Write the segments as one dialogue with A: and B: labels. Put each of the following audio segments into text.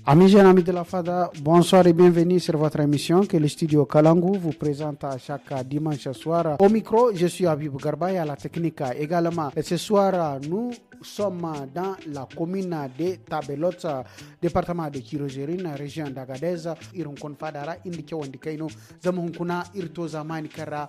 A: Amis jeunes, amis de la FADA, bonsoir et bienvenue sur votre émission que le studio Kalangu vous présente à chaque dimanche soir. Au micro, je suis Habib Garba et à la technique également. Et ce soir, nous sommes dans la commune de Tabelot, département de Kirozérine, région d'Agadez. Iron kon fadara indi wandi kaino zama hunkuna irto zamani kara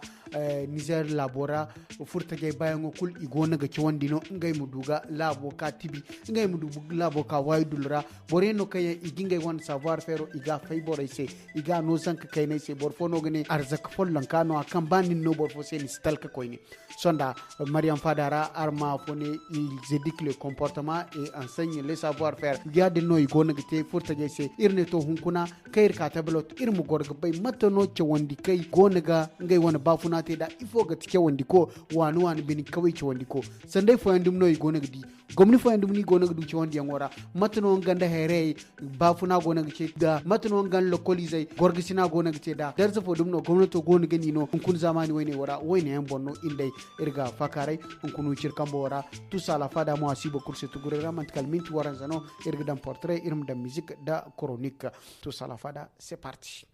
A: Niger labora furta jay bayango kul igona ga wandi no ngay muduga labo ka tibi ngay muduga labo ka waydulra boreno kay iginga wan savoir faire iga faybore se iga no zanka kayne se borfono gane arzak follan kano akan banin no borfo se ni stalka koyni sonda Mariam Fadara arma fone ils éduquent le comportement et enseignent le savoir faire yade no igona gite furta jay se irne to hunkuna kayr ka tabelot irmu gorga bay matano ce wandi kay gona ga ngay wana bafuna te da ifo ga tike wandi ko wanu wani bini kawai ce wandi ko sandai fo yandum no igona gidi gomni fo yandum ni gona gidi ce wandi yangora matano ganda here bafuna gona gidi da matano gan lokolize gorga sina gona gidi da darza fo dum no gomnato gona gani no kun zamani wayne wara wayne yan bonno indai irga fakarai kunu cirkambo wara tout ça la fada mo asibo kurse tugurera mantkal minti waran zano irga dan portrait irm dan musique da chronique tout ça la fada c'est parti.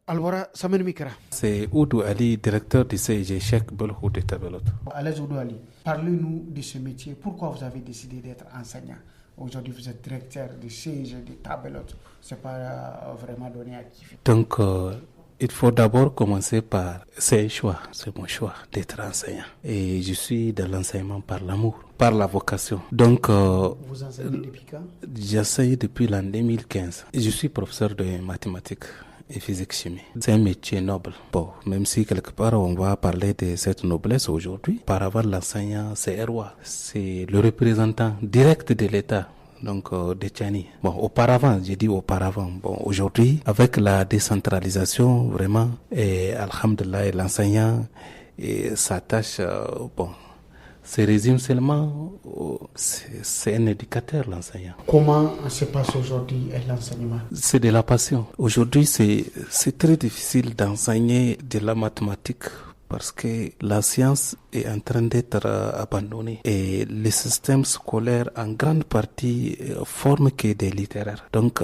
A: Albora Samen Mikra.
B: C'est Oudou Ali, directeur du CIG Cheikh Belhou de Tabelot.
A: Alain Oudou Ali, parlez-nous de ce métier. Pourquoi vous avez décidé d'être enseignant? Aujourd'hui, vous êtes directeur du CIG de Tabelot. Ce n'est pas vraiment donné à qui.
B: Donc, il faut d'abord commencer par, c'est un choix, c'est mon choix d'être enseignant. Et je suis dans l'enseignement par l'amour, par la vocation. Donc,
A: vous enseignez depuis quand?
B: J'enseigne depuis l'an 2015. Je suis professeur de mathématiques et physique-chimie. C'est un métier noble. Bon, même si quelque part on va parler de cette noblesse aujourd'hui, par avoir l'enseignant, c'est un roi. C'est le représentant direct de l'État. Donc, de Tchani. Bon, auparavant, j'ai dit auparavant. Bon, aujourd'hui, avec la décentralisation, vraiment, et alhamdulillah, l'enseignant, et sa tâche, bon, se résume seulement, c'est un éducateur, l'enseignant.
A: Comment se passe aujourd'hui l'enseignement?
B: C'est de la passion. Aujourd'hui, c'est très difficile d'enseigner de la mathématique parce que la science est en train d'être abandonnée et le système scolaire en grande partie forme que des littéraires. Donc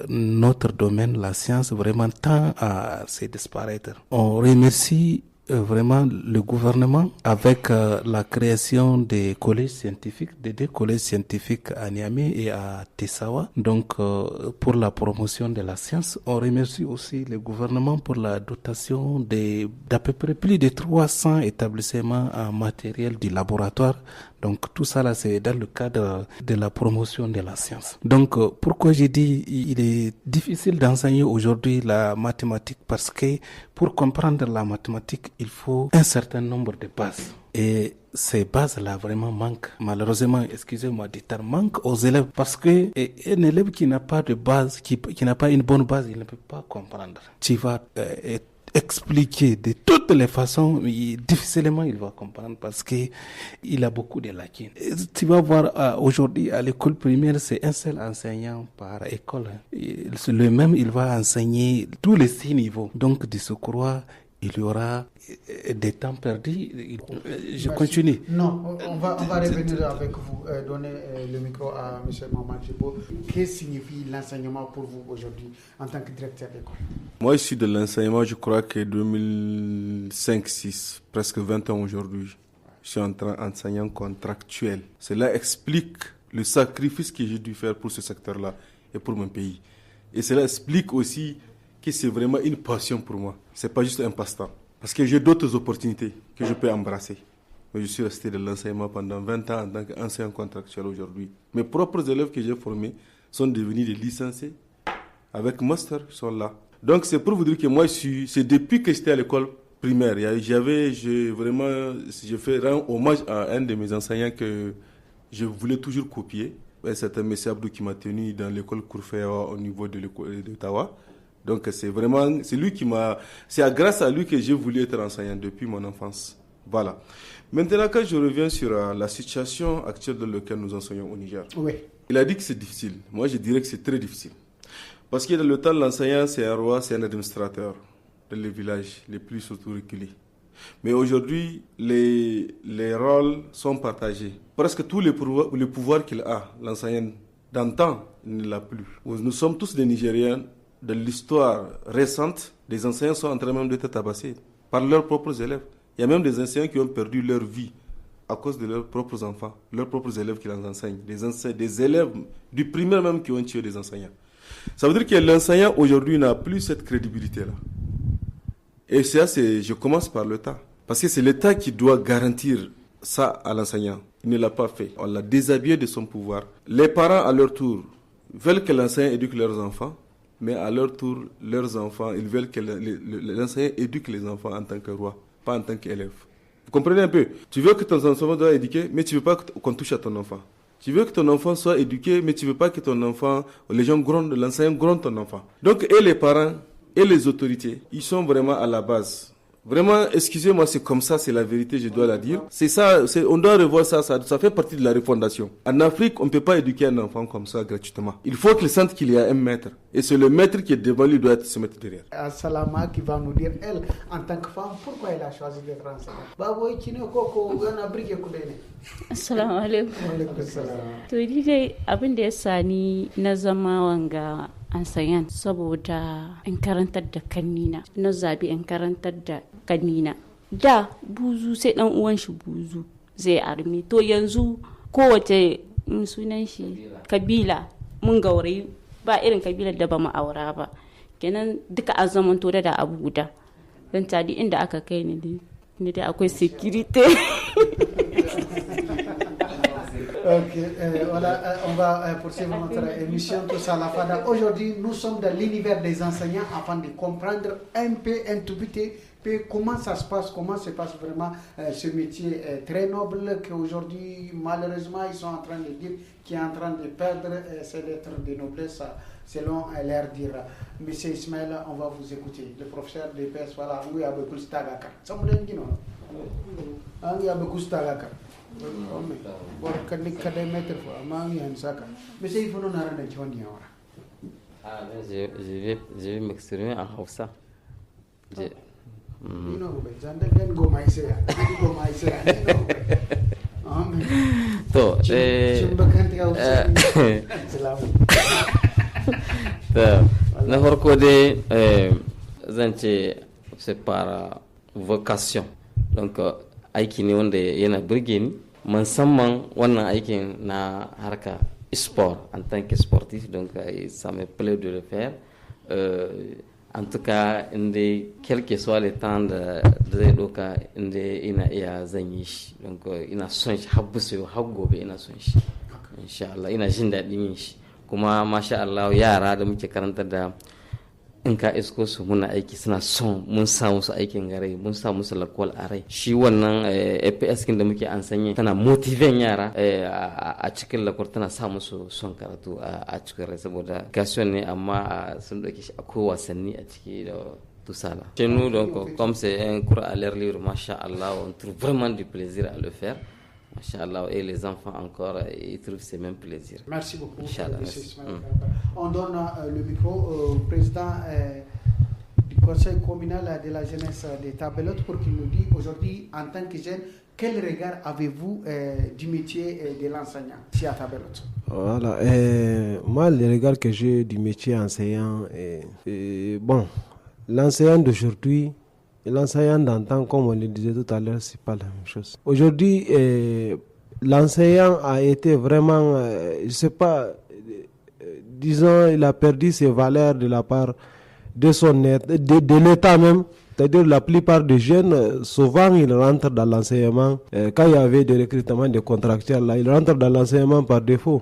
B: notre domaine, la science, vraiment tend à se disparaître. On remercie vraiment le gouvernement avec la création des collèges scientifiques, des deux collèges scientifiques à Niamey et à Tessawa, donc pour la promotion de la science. On remercie aussi le gouvernement pour la dotation d'à peu près plus de 300 établissements en matériel du laboratoire. Donc tout ça là, c'est dans le cadre de la promotion de la science. Donc pourquoi j'ai dit il est difficile d'enseigner aujourd'hui la mathématique? Parce que pour comprendre la mathématique, il faut un certain nombre de bases. Et ces bases-là vraiment manquent. Malheureusement, excusez-moi du terme, manquent aux élèves parce que un élève qui n'a pas de base, qui n'a pas une bonne base, il ne peut pas comprendre. Tu vas expliquer de toutes les façons, difficilement il va comprendre parce que il a beaucoup de lacunes. Et tu vas voir aujourd'hui à l'école primaire, c'est un seul enseignant par école. Le même, il va enseigner tous les 6 niveaux. Donc de ce croix, il y aura des temps perdus. Je continue.
A: Non, on va revenir avec vous, donner le micro à M. Maman Djibo. Qu'est-ce que signifie l'enseignement pour vous aujourd'hui en tant que directeur d'école?
C: Moi, je suis de l'enseignement, je crois que 2005-6, presque 20 ans aujourd'hui. Je suis enseignant contractuel. Cela explique le sacrifice que j'ai dû faire pour ce secteur-là et pour mon pays. Et cela explique aussi que c'est vraiment une passion pour moi. C'est pas juste un passe-temps. Parce que j'ai d'autres opportunités que je peux embrasser. Mais je suis resté de l'enseignement pendant 20 ans en tant qu'enseignant contractuel aujourd'hui. Mes propres élèves que j'ai formés sont devenus des licenciés. Avec master, ils sont là. Donc c'est pour vous dire que moi, c'est depuis que j'étais à l'école primaire. Je fais rendre hommage à un de mes enseignants que je voulais toujours copier. C'est un monsieur Abdou qui m'a tenu dans l'école Kourfewa au niveau de l'école d'Ottawa. Donc c'est grâce à lui que j'ai voulu être enseignant depuis mon enfance. Voilà. Maintenant, quand je reviens sur la situation actuelle dans laquelle nous enseignons au Niger,
A: oui.
C: Il a dit que c'est difficile. Moi, je dirais que c'est très difficile. Parce que dans le temps, l'enseignant, c'est un roi, c'est un administrateur dans les villages les plus surtout reculés. Mais aujourd'hui, les rôles sont partagés. Presque tous les pouvoirs qu'il a, l'enseignant d'antan, il ne l'a plus. Nous sommes tous des Nigériens. De l'histoire récente, des enseignants sont en train même d'être tabassés par leurs propres élèves. Il y a même des enseignants qui ont perdu leur vie à cause de leurs propres enfants, leurs propres élèves qui les enseignent. Des élèves du primaire même qui ont tué des enseignants. Ça veut dire que l'enseignant aujourd'hui n'a plus cette crédibilité-là. Et ça, je commence par l'État. Parce que c'est l'État qui doit garantir ça à l'enseignant. Il ne l'a pas fait. On l'a déshabillé de son pouvoir. Les parents, à leur tour, veulent que l'enseignant éduque leurs enfants. Mais à leur tour, leurs enfants, ils veulent que l'enseignant éduque les enfants en tant que roi, pas en tant qu'élève. Vous comprenez un peu? Tu veux que ton enfant soit éduqué, mais tu ne veux pas qu'on touche à ton enfant. Tu veux que ton enfant soit éduqué, mais tu ne veux pas que ton enfant, les gens grondent, l'enseignant gronde ton enfant. Donc, et les parents, et les autorités, ils sont vraiment à la base. Vraiment, excusez-moi, c'est comme ça, c'est la vérité, je dois la dire. C'est ça, on doit revoir ça fait partie de la refondation. En Afrique, on ne peut pas éduquer un enfant comme ça gratuitement. Il faut qu'il sente qu'il y a un maître. Et c'est le maître qui est devant lui, doit se mettre derrière.
A: Salama qui va nous dire, elle, en tant que femme, pourquoi elle a choisi d'être enseignante? Baboy, tu n'es pas briqué Koudene.
D: Assalamu alaikum. To ni dai abin da ya sani na zama wanga enseignant saboda in karantar da kannina. Na zabi in karantar da kannina. Da buzu sai dan uwan shi buzu zai armi. To yanzu kowace sunan shi kabila mun gaurayi ba irin kabilar da ba mu aura ba. Kenan duka an zamanto da abu guda. Dan tadi inda aka kai ni dai akwai security.
A: Ok, voilà, on va poursuivre notre émission Tous à la Fada. Aujourd'hui, nous sommes dans l'univers des enseignants afin de comprendre un peu, un tout petit peu comment ça se passe, comment se passe vraiment ce métier très noble qu'aujourd'hui, malheureusement, ils sont en train de dire qui est en train de perdre ses lettres de noblesse selon l'air dire. Monsieur Ismaël, on va vous écouter. Le professeur de PS, voilà, on a beaucoup de stagaka. Ça me donne non? On a beaucoup de stagaka.
E: Je vais m'exprimer en Hausa. Na farko dai zan ce c'est par vocation. Donc aiki ne wanda yana burge ni musamman wannan aikin na harka sport en tant que sportif, donc ça me plaît de le faire. En tout cas, quel que soit le temps da zai doka inda ina iya zan yi shi, donc ina son shi har busu har gobe ina son shi insha Allah, ina jin daɗin yin shi kuma masha Allah yara da muke karanta da in ka isko su muna aiki suna son mun sa musu aikin gare, mun sa musu lakwal a rai. Shi wannan APS kin da muke an sanye tana motiven yara a cikin lakwal, tana sa musu son karatu a cikin rai saboda gaston ne amma sun dauke shi akwai wasanni a ciki da tout ça là. Chez nous, donc, comme c'est un cours à l'air libre, machallah, on trouve vraiment du plaisir à le faire. Machallah, et les enfants encore, ils trouvent ce même plaisir.
A: Merci beaucoup. Merci. On donne le micro au président du conseil communal de la jeunesse de Tabelote pour qu'il nous dise aujourd'hui, en tant que jeune, quel regard avez-vous du métier de l'enseignant ici à Tabelote?
F: Voilà, moi, le regard que j'ai du métier enseignant, bon, l'enseignant d'aujourd'hui et l'enseignant d'antan, comme on le disait tout à l'heure, c'est pas la même chose. Aujourd'hui, l'enseignant a été vraiment, je sais pas, disons, il a perdu ses valeurs de la part de de l'État même. C'est-à-dire la plupart des jeunes, souvent ils rentrent dans l'enseignement. Quand il y avait des recrutements de contractuels, là, ils rentrent dans l'enseignement par défaut.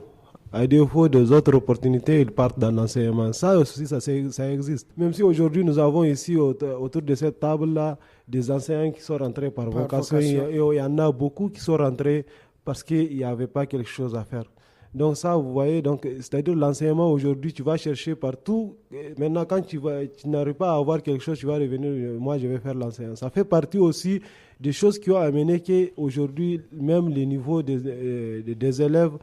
F: À défaut des autres opportunités, ils partent dans l'enseignement. Ça aussi, ça existe. Même si aujourd'hui, nous avons ici, autour de cette table-là, des enseignants qui sont rentrés par vocation. Et il y en a beaucoup qui sont rentrés parce qu'il n'y avait pas quelque chose à faire. Donc ça, vous voyez, donc, c'est-à-dire l'enseignement aujourd'hui, tu vas chercher partout. Maintenant, quand tu n'arrives pas à avoir quelque chose, tu vas revenir, moi je vais faire l'enseignement. Ça fait partie aussi des choses qui ont amené qu'aujourd'hui, même les niveaux des élèves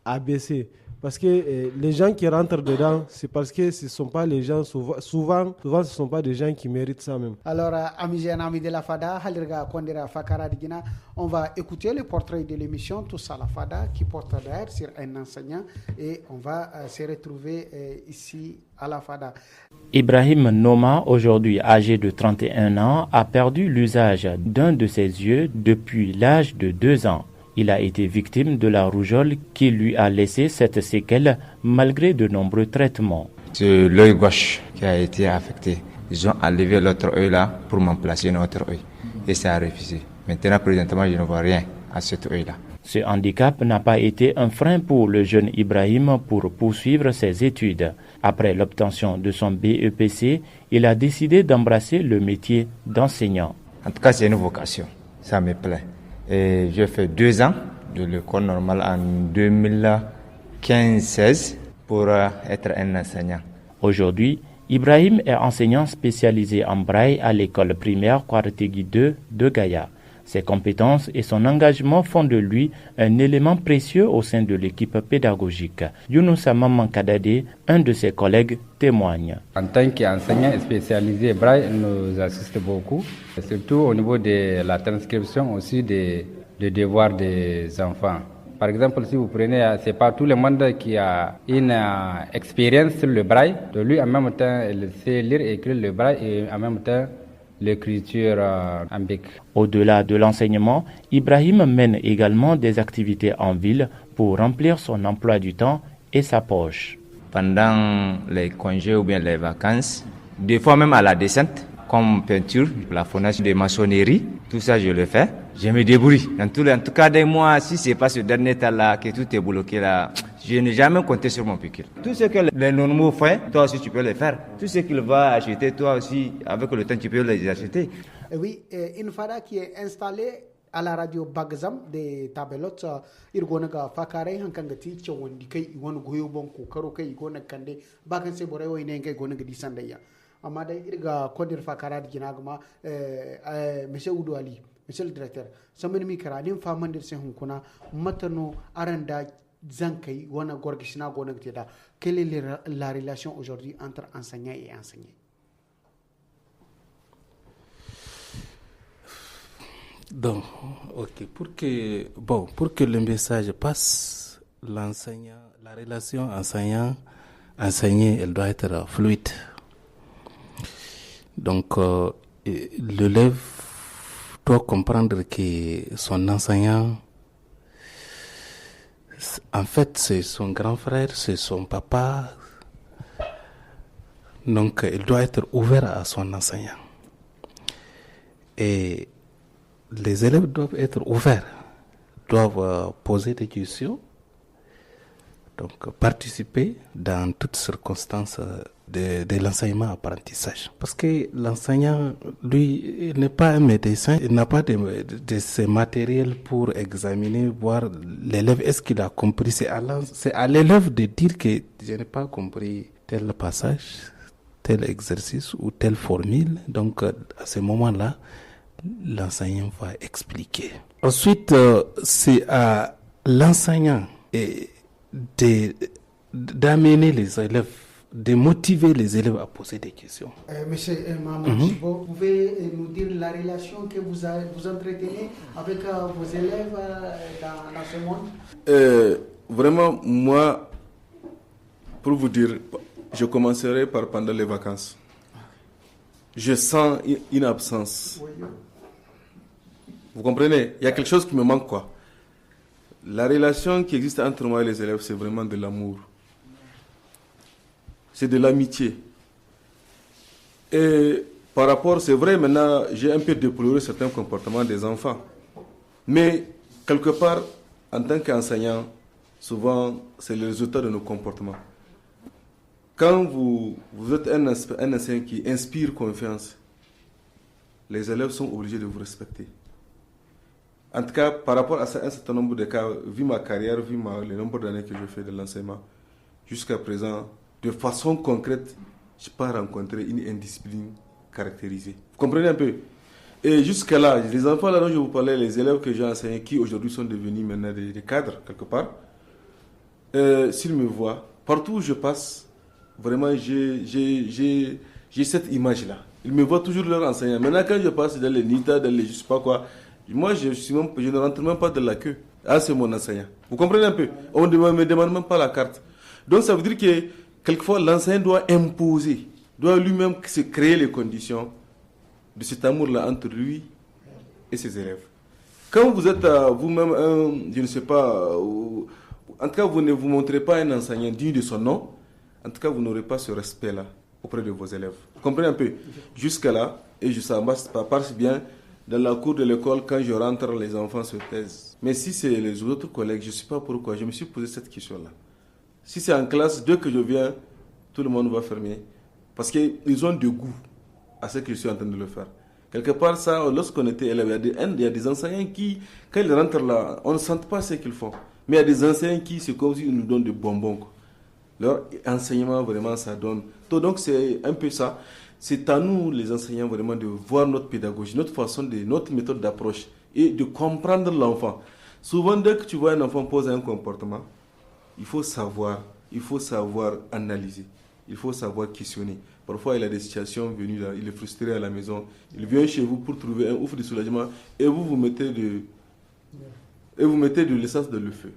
F: a baissé. Parce que les gens qui rentrent dedans, c'est parce que ce ne sont pas les gens, souvent ce ne sont pas des gens qui méritent ça même.
A: Alors, amis et amis de la FADA, Halirga Kondera Fakara Digina, on va écouter le portrait de l'émission Tous à la FADA qui porte d'ailleurs sur un enseignant et on va se retrouver ici à la FADA.
G: Ibrahim Noma, aujourd'hui âgé de 31 ans, a perdu l'usage d'un de ses yeux depuis l'âge de 2 ans. Il a été victime de la rougeole qui lui a laissé cette séquelle malgré de nombreux traitements.
H: C'est l'œil gauche qui a été affecté. Ils ont enlevé l'autre œil là pour m'en placer un autre œil. Et ça a refusé. Maintenant, présentement, je ne vois rien à cet œil-là.
G: Ce handicap n'a pas été un frein pour le jeune Ibrahim pour poursuivre ses études. Après l'obtention de son BEPC, il a décidé d'embrasser le métier d'enseignant.
H: En tout cas, c'est une vocation. Ça me plaît. Et j'ai fait 2 ans de l'école normale en 2015-16 pour être un enseignant.
G: Aujourd'hui, Ibrahim est enseignant spécialisé en braille à l'école primaire Kouarategui 2 de Gaïa. Ses compétences et son engagement font de lui un élément précieux au sein de l'équipe pédagogique. Younousa Maman Kadade, un de ses collègues, témoigne.
I: En tant qu'enseignant spécialisé braille, il nous assiste beaucoup, surtout au niveau de la transcription aussi des devoirs des enfants. Par exemple, si vous prenez, c'est pas tout le monde qui a une expérience sur le braille. De lui, en même temps, il sait lire et écrire le braille et en même temps l'écriture en bic.
G: Au-delà de l'enseignement, Ibrahim mène également des activités en ville pour remplir son emploi du temps et sa poche.
H: Pendant les congés ou bien les vacances, des fois même à la descente, comme peinture, plafonnage de maçonnerie, tout ça je le fais. Je me débrouille. En tout cas, des mois, si ce n'est pas ce dernier temps-là que tout est bloqué là, je n'ai jamais compté sur mon pécule. Tout ce que les normaux font, toi aussi tu peux le faire. Tout ce qu'il va acheter, toi aussi, avec le temps, tu peux les acheter.
A: Oui, une FADA qui est installée à la radio Bagzam de Tabelot, Irgonaga Fakare, Hankangati, Chawandike, Iwan Goyobon, Karoke, Igona Kande, Bakanse Boreo, Inenge, Gonaga di Sandaya. Amada Irga Kodir Fakara di Ginagma, Monsieur Oudou Ali, Monsieur le directeur, Samen Mikara, Famandir Sehunkuna, Matano, Aranda, Zankai, Wana Gorgishna Gonagteda. Quelle est la relation aujourd'hui entre enseignant et enseigné?
B: Donc, ok, pour que le message passe, la relation enseignant-enseigné, elle doit être fluide. Donc, l'élève doit comprendre que son enseignant, en fait, c'est son grand frère, c'est son papa. Donc, il doit être ouvert à son enseignant. Et les élèves doivent être ouverts, doivent poser des questions, donc participer dans toutes circonstances de l'enseignement-apprentissage. Parce que l'enseignant, lui, il n'est pas un médecin, il n'a pas de ces matériels pour examiner, voir l'élève, est-ce qu'il a compris. C'est à l'élève de dire que je n'ai pas compris tel passage, tel exercice ou telle formule. Donc, à ce moment-là, l'enseignant va expliquer. Ensuite, c'est à l'enseignant d'amener les élèves, de motiver les élèves à poser des questions.
A: Monsieur Maman Chibo, vous pouvez nous dire la relation que vous entretenez avec vos élèves dans ce monde?
C: Vraiment, moi, pour vous dire, je commencerai par pendant les vacances. Je sens une absence. Vous comprenez? Il y a quelque chose qui me manque, quoi. La relation qui existe entre moi et les élèves, c'est vraiment de l'amour. C'est de l'amitié. Et par rapport, c'est vrai, maintenant, j'ai un peu déploré certains comportements des enfants. Mais, quelque part, en tant qu'enseignant, souvent, c'est le résultat de nos comportements. Quand vous êtes un enseignant qui inspire confiance, les élèves sont obligés de vous respecter. En tout cas, par rapport à un certain nombre de cas, vu ma carrière, vu le nombre d'années que je fais de l'enseignement, jusqu'à présent, de façon concrète, je n'ai pas rencontré une indiscipline caractérisée. Vous comprenez un peu? Et jusqu'à là, les enfants là dont je vous parlais, les élèves que j'ai enseignés, qui aujourd'hui sont devenus maintenant des cadres, quelque part, s'il me voit, partout où je passe, vraiment, j'ai cette image-là. Ils me voient toujours leur enseignant. Maintenant, quand je passe dans les NITA, dans les je sais pas quoi, moi, je ne rentre même pas dans la queue. Ah, c'est mon enseignant. Vous comprenez un peu? On ne me demande même pas la carte. Donc, ça veut dire que, quelquefois, l'enseignant doit imposer, doit lui-même se créer les conditions de cet amour-là entre lui et ses élèves. Quand vous êtes vous-même je ne sais pas, en tout cas, vous ne vous montrez pas un enseignant digne de son nom, en tout cas, vous n'aurez pas ce respect-là auprès de vos élèves. Vous comprenez un peu? Jusqu'à là, et ça passe bien, dans la cour de l'école, quand je rentre, les enfants se taisent. Mais si c'est les autres collègues, je ne sais pas pourquoi, je me suis posé cette question-là. Si c'est en classe, dès que je viens, tout le monde va fermer. Parce qu'ils ont du goût à ce que je suis en train de le faire. Quelque part, ça, lorsqu'on était élève, il y a des enseignants qui, quand ils rentrent là, on ne sent pas ce qu'ils font. Mais il y a des enseignants qui, c'est comme s'ils nous donnent des bonbons, quoi. Leur enseignement, vraiment, ça donne. Donc, c'est un peu ça. C'est à nous, les enseignants, vraiment, de voir notre pédagogie, notre méthode d'approche et de comprendre l'enfant. Souvent, dès que tu vois un enfant poser un comportement, il faut savoir analyser, il faut savoir questionner. Parfois, il a des situations venues là, il est frustré à la maison, il vient chez vous pour trouver un ouf de soulagement et vous mettez de l'essence dans le feu.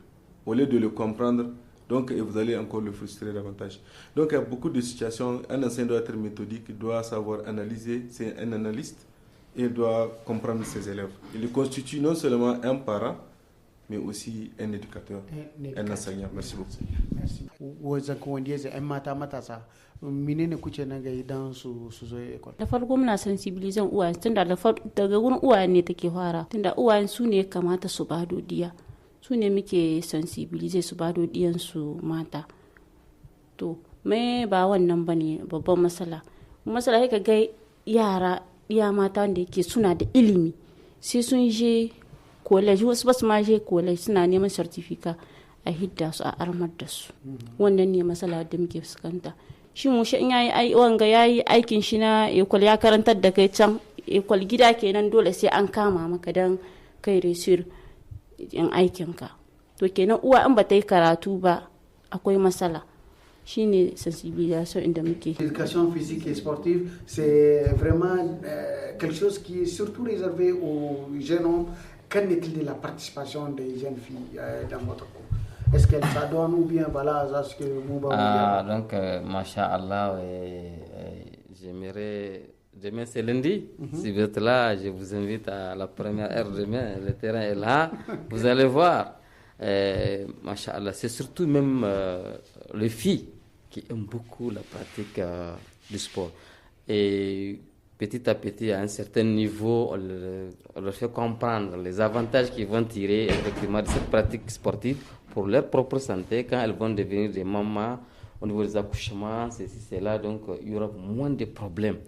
C: Au lieu de le comprendre, donc vous allez encore le frustrer davantage. Donc, il y a beaucoup de situations. Un enseignant doit être méthodique, il doit savoir analyser, c'est un analyste et il doit comprendre ses élèves. Il constitue non seulement un parent, mais aussi un éducateur, un enseignant. Merci beaucoup.
A: Merci. Menene kuke nan ga idan su zo école?
D: Da farko muna sensibilizan uwaye tunda daga wurin uwaye ne take fara, tunda uwaye su ne kamata su ba dodiya, su ne muke sensibilize su ba dodiyan su mata. To mai ba wannan bane babban matsala ka ga yara iya mata wanda yake suna da ilimi sai sun je college, wasu basu ma je college suna neman certificate a hidda su a armar da su. Wannan ne matsala da muke fuskanta. Shi mu shi in yayi aikin shi na ekol ya karantar da kai can ekol gida kenan dole sai an kama maka dan kai resir in aikin ka. To kenan uwa in ba ta yi karatu ba akwai matsala. Shine sensibilisation inda muke.
A: L'éducation physique et sportive, c'est vraiment quelque chose qui est surtout réservé aux jeunes hommes. Qu'en est-il de la participation des jeunes filles dans votre cours? Est-ce qu'elles s'adonnent ou bien voilà, ce que Mouba
E: donc, Masha'Allah, demain c'est lundi. Si vous êtes là, je vous invite à la première heure demain. Le terrain est là. Vous allez voir. Masha'Allah, c'est surtout même les filles qui aiment beaucoup la pratique du sport. Et petit à petit, à un certain niveau, on leur fait comprendre les avantages qu'ils vont tirer effectivement de cette pratique sportive pour leur propre santé quand elles vont devenir des mamans au niveau des accouchements, ceci, cela. Donc, il y aura moins de problèmes.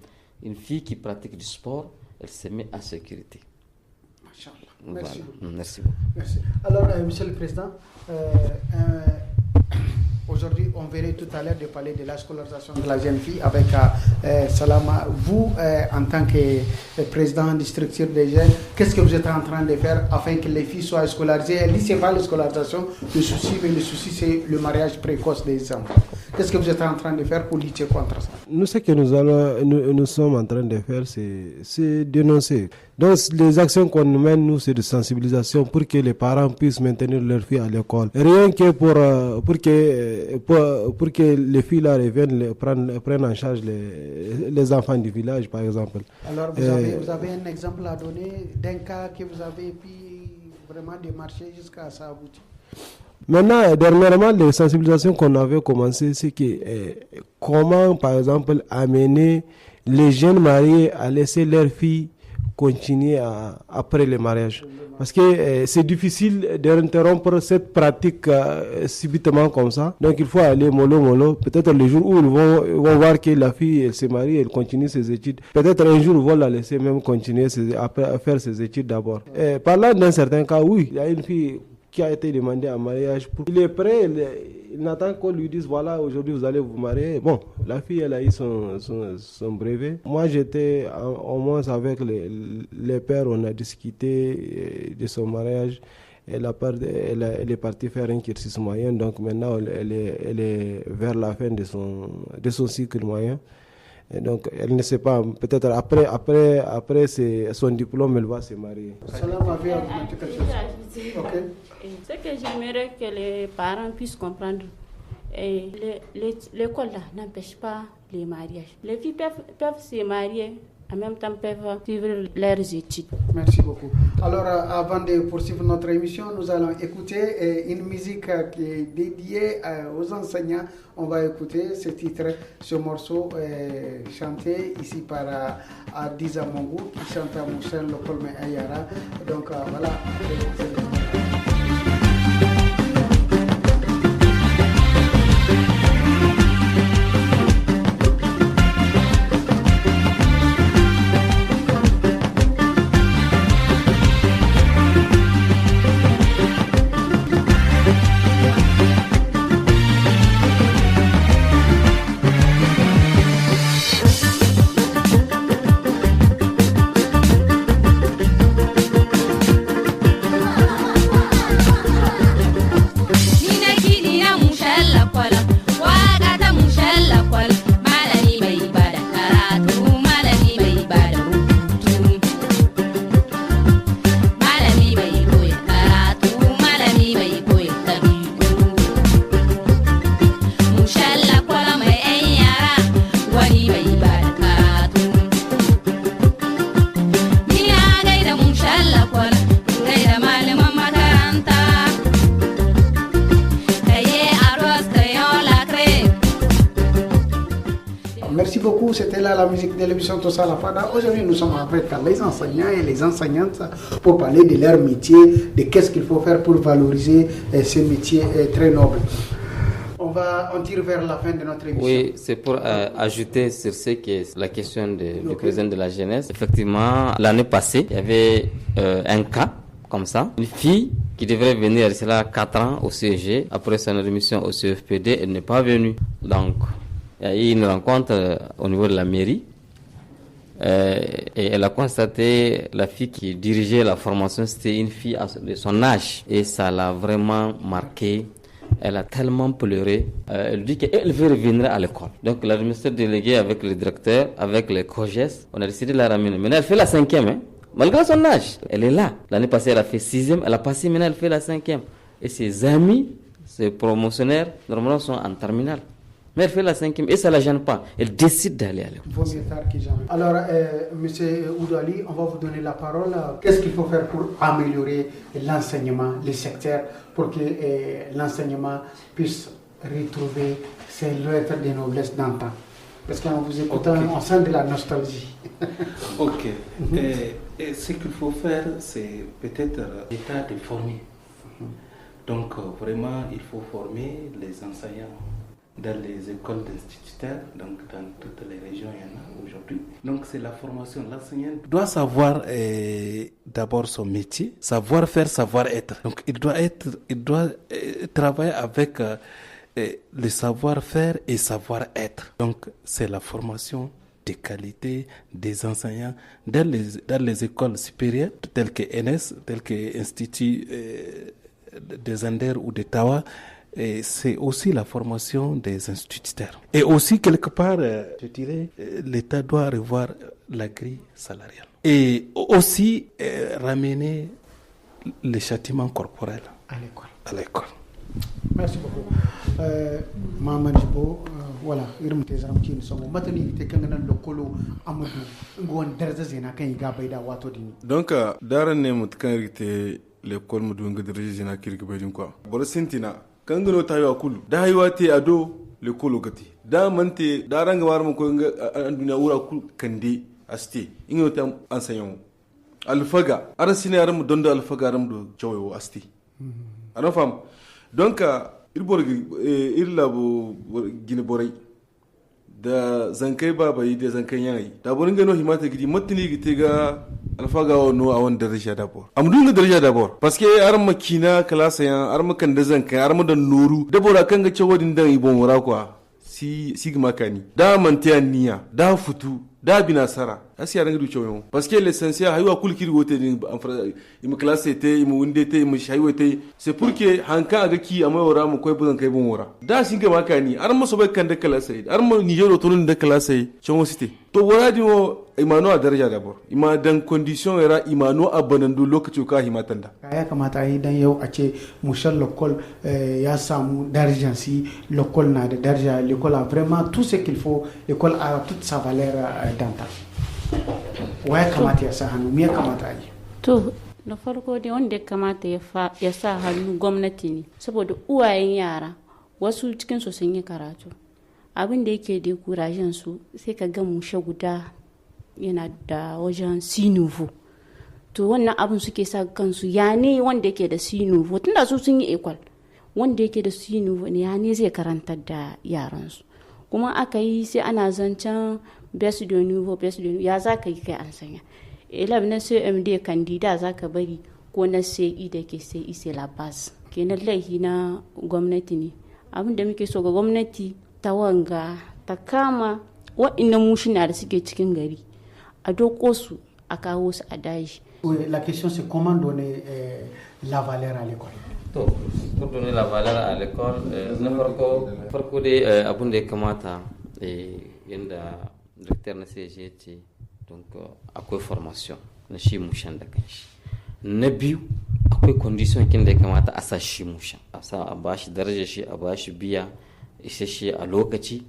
E: Une fille qui pratique du sport, elle se met en sécurité.
A: Machallah. Merci beaucoup.
E: Merci beaucoup.
A: Merci. Alors, Monsieur le Président, aujourd'hui, on verrait tout à l'heure de parler de la scolarisation de la jeune fille avec Salama. Vous, en tant que président de structure des jeunes, qu'est-ce que vous êtes en train de faire afin que les filles soient scolarisées? Elle dit que ce n'est pas la scolarisation, le souci, c'est le mariage précoce des enfants. Qu'est-ce que vous êtes en train de faire pour lutter contre ça?
F: Nous, ce que nous sommes en train de faire, c'est dénoncer. Donc, les actions qu'on mène, nous, c'est de sensibilisation pour que les parents puissent maintenir leurs filles à l'école. Rien que pour que les filles là reviennent prennent en charge les enfants du village, par exemple.
A: Alors, vous avez un exemple à donner d'un cas que vous avez pu vraiment démarcher jusqu'à ça aboutir?
F: Maintenant, dernièrement, les sensibilisations qu'on avait commencé, c'est que comment, par exemple, amener les jeunes mariés à laisser leurs filles continuer après le mariage. Parce que c'est difficile d'interrompre cette pratique subitement comme ça. Donc il faut aller mollo. Peut-être le jour où ils vont voir que la fille elle se marie, elle continue ses études. Peut-être un jour ils vont la laisser même continuer à faire ses études d'abord. Parlant d'un certain cas, oui, il y a une fille qui a été demandé en mariage. Il est prêt, il n'attend qu'on lui dise voilà, aujourd'hui vous allez vous marier. Bon, la fille elle a eu son brevet. Moi j'étais au moins avec les pères, on a discuté de son mariage. elle est partie faire un cursus moyen, donc maintenant elle est vers la fin de son cycle moyen. Et donc elle ne sait pas, peut-être après son diplôme, elle va se marier.
D: Ce que j'aimerais que les parents puissent comprendre, l'école là n'empêche pas les mariages. Les filles peuvent se marier, en même temps peuvent suivre leurs études.
A: Merci beaucoup. Alors, avant de poursuivre notre émission, nous allons écouter une musique qui est dédiée aux enseignants. On va écouter ce morceau chanté ici par Adiza Mongou, qui chante à Moussen Lokolme Ayara. Donc, voilà. Merci beaucoup, c'était là la musique de l'émission Tossa la Fada. Aujourd'hui, nous sommes avec les enseignants et les enseignantes pour parler de leur métier, de qu'est-ce qu'il faut faire pour valoriser ces métiers très nobles. On tire vers la fin de notre émission.
E: Oui, c'est pour ajouter sur ce qui est la question du président de la jeunesse. Effectivement, l'année passée, il y avait un cas comme ça. Une fille qui devrait venir, c'est là 4 ans au CEG, après son admission au CFPD, elle n'est pas venue. Donc, il y a eu une rencontre au niveau de la mairie et elle a constaté la fille qui dirigeait la formation, c'était une fille de son âge et ça l'a vraiment marqué. Elle a tellement pleuré. Elle dit qu'elle veut revenir à l'école. Donc l'administrateur délégué avec le directeur, avec les COGES, on a décidé de la ramener. Maintenant elle fait la 5e, malgré son âge. Elle est là. L'année passée elle a fait 6e, elle a passé, maintenant elle fait la 5e. Et ses amis, ses promotionnaires, normalement sont en terminale. Mais elle fait la 5e et ça ne la gêne pas. Elle décide d'aller à l'école.
A: Vaut mieux tard que jamais. Alors, M. Oudoali, on va vous donner la parole. Qu'est-ce qu'il faut faire pour améliorer l'enseignement, les secteurs, pour que l'enseignement puisse retrouver ses lettres de noblesse d'antan? Parce qu'en vous écoutant, on sent de la nostalgie.
B: Ok. Et ce qu'il faut faire, c'est peut-être l'état de former. Donc, vraiment, il faut former les enseignants dans les écoles d'instituteurs, donc dans toutes les régions, il y en a aujourd'hui. Donc c'est la formation. L'enseignant doit savoir d'abord son métier, savoir faire, savoir être. Donc il doit travailler avec le savoir-faire et savoir-être. Donc c'est la formation de qualité des enseignants dans les écoles supérieures telles que ENS, telles que Institut des Anders ou de Tawa. Et c'est aussi la formation des instituteurs. Et aussi, quelque part, je dirais, l'État doit revoir la grille salariale. Et aussi, ramener les châtiments corporels
A: à
B: l'école.
A: Merci beaucoup. Maman Jibo, voilà,
C: donc, darane mutkan l'école mudunga dirigena kirki baydin quoi. Bora sentina kangano tayo akulu da haywate ado le kolo gati da mante da ranga warma ko an duniya wura ku kande asti ingo tam enseignant alfaga arasine aram dondo alfaga aram do jawo asti ana fam donc il borgi il labo gine boray da zankai baba yi da zankai yayi da bonin gano himata gidi matini gite ga alfaga no a wanda daraja d'abord amdunga daraja d'abord parce que aram makina classe yan aram kan da zankai aram da noru da bora kan ga cewadin dan ibon wara kwa si sigma kani da mantiya niya da futu da binasara asi yaran du choyo parce que l'essentiel haywa kulkiri wote ni im classe te im wunde te im shaywote c'est pour que hanka aga ki amay wora mu koy buzan kay bon wora da singa makani arma so bay kan de classe arma niger to de classe chomo cité to wora di mo imano a daraja d'abord ima dan condition era imano a banandu lokaci ka himatanda
A: ya kamata yi dan yau a ce mushal lokol ya samu daraja si lokol na da daraja l'école a vraiment tout ce qu'il faut l'école a toute sa valeur dans ta waya kamata ya sa hannu me ya kamata yi
D: to na farko dai wanda ya kamata ya sa hannu gwamnati ne saboda uwayen yara wasu cikin su sun yi karatu abin da yake da kurajen su sai ka ga mushe guda yana da wajen sinuvu to wannan abin suke sa kansu ya ne wanda yake da sinuvu tunda su sun yi ekwal wanda yake da sinuvu ne ya ne zai karantar da yaransu kuma aka yi sai ana zancen best de nouveau ya za ka yi kai an sanya elab na cmd kandida za ka bari ko na sai da ke sai ise la base kenan laihi na gwamnati ne abin da muke so ga gwamnati ta wanga ta kama wa'annan mushina da suke cikin gari a doko su a kawo su a daji.
A: La question c'est comment donner la valeur à l'école.
E: Pour donner la valeur à l'école, na farko dai abin da ya kamata yanda docteur na sai ya ce donc akwai formation na shi mushan da kanshi. Na biyu akwai condition kin da ya kamata a sa shi mushan a ba shi darajar shi a ba shi biya isasshe a lokaci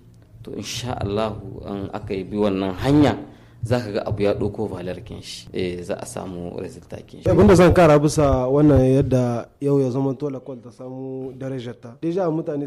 E: to insha Allah an aka yi bi wannan hanya za ka ga abu ya ɗauko valarkin shi za a samu resultakin shi.
F: Abinda zan kara bisa wannan yadda yau ya zama tola kwal ta samu darajarta deja mutane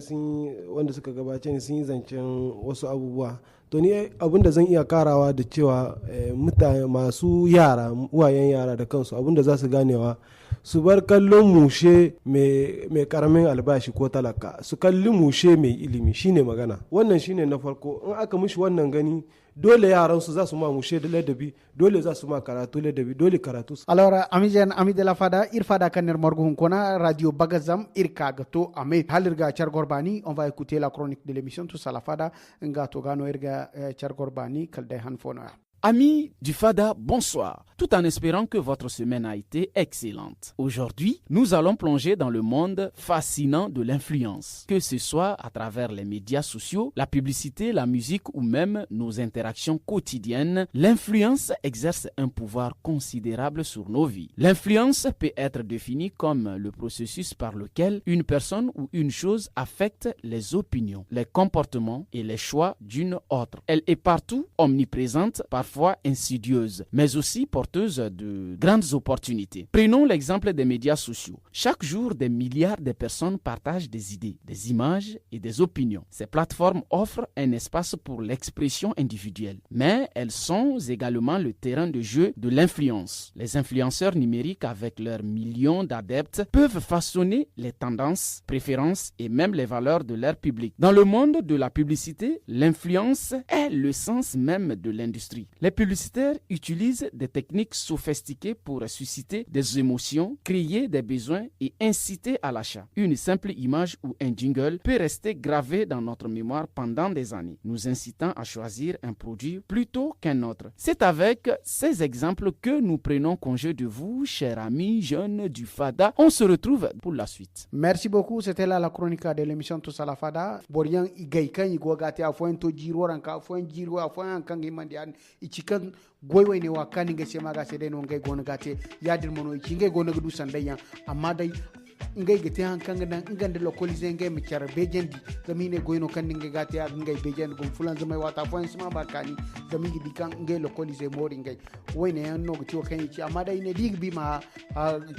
F: wanda suka gabace ni sun yi zancen wasu abubuwa to ni abinda zan iya karawa da cewa mutane masu yara uwayen yara da kansu abinda za su ganewa su bar kallon mushe mai karamin albashi ko talaka su kalli mushe mai ilimi shine magana wannan shine na farko in aka mishi wannan gani dole yaran su za su ma mushe da ladabi dole za su ma karatu ladabi dole karatu.
A: Alors amis de la fada irfada kaner morgu kona radio bagazam irka gato ame halirga chargorbani on va écouter la chronique de l'émission tous à la fada ngato gano irga chargorbani kalde hanfona.
J: Amis du Fada, bonsoir, tout en espérant que votre semaine a été excellente. Aujourd'hui, nous allons plonger dans le monde fascinant de l'influence, que ce soit à travers les médias sociaux, la publicité, la musique ou même nos interactions quotidiennes. L'influence exerce un pouvoir considérable sur nos vies. L'influence peut être définie comme le processus par lequel une personne ou une chose affecte les opinions, les comportements et les choix d'une autre. Elle est partout, omniprésente, parfois insidieuse, mais aussi porteuse de grandes opportunités. Prenons l'exemple des médias sociaux. Chaque jour, des milliards de personnes partagent des idées, des images et des opinions. Ces plateformes offrent un espace pour l'expression individuelle, mais elles sont également le terrain de jeu de l'influence. Les influenceurs numériques, avec leurs millions d'adeptes, peuvent façonner les tendances, préférences et même les valeurs de leur public. Dans le monde de la publicité, l'influence est le sens même de l'industrie. Les publicitaires utilisent des techniques sophistiquées pour susciter des émotions, créer des besoins et inciter à l'achat. Une simple image ou un jingle peut rester gravé dans notre mémoire pendant des années, nous incitant à choisir un produit plutôt qu'un autre. C'est avec ces exemples que nous prenons congé de vous, chers amis jeunes du Fada. On se retrouve pour la suite.
A: Merci beaucoup, c'était là la chronique de l'émission Tous à la Fada. Borian igaikan igogate afoen to jiro ranka afoen jiro afoen kan imandian ichikan goywe ne wa kan nge sema ga sede no ngai gona gate yadir mono ichi ngai gona gudu sandaya amma dai ngai gete han kan nan ngande localize ngai mi char bejendi zamine goyno kan ngai gate ya ngai bejendi gum fulan zamai wata foen sima bakani zamigi dikan ngai localize mori ngai woyne yan no gati kan ichi amma dai ne dig bi ma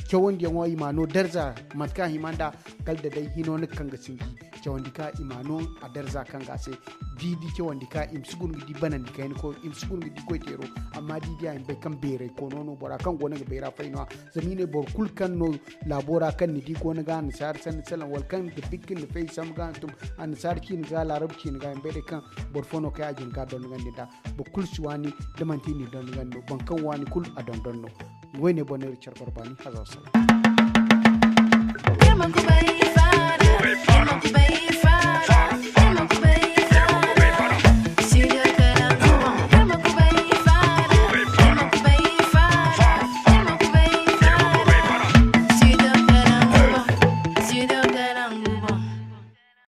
A: chowondi yan wa no darza matka himanda kalda dai hino ne kan ga singi chawandika imano a darza kan gase didi chawandika imsugun gidi banan dikain ko imsugun gidi ko tero amma didi ay be kan bere ko nono bora kan gona ga bera faino zamine bor kul kan no labora kan ni di ko na ga ansar san salan wal kan de bikin de fay sam ga tum ansar kin ga larab kin ga be de kan bor fono ka ajin ga don ngandi da bo kul suwani de mantini don ngando bon kan wani kul adon don no wone bonere charkorbani haza sala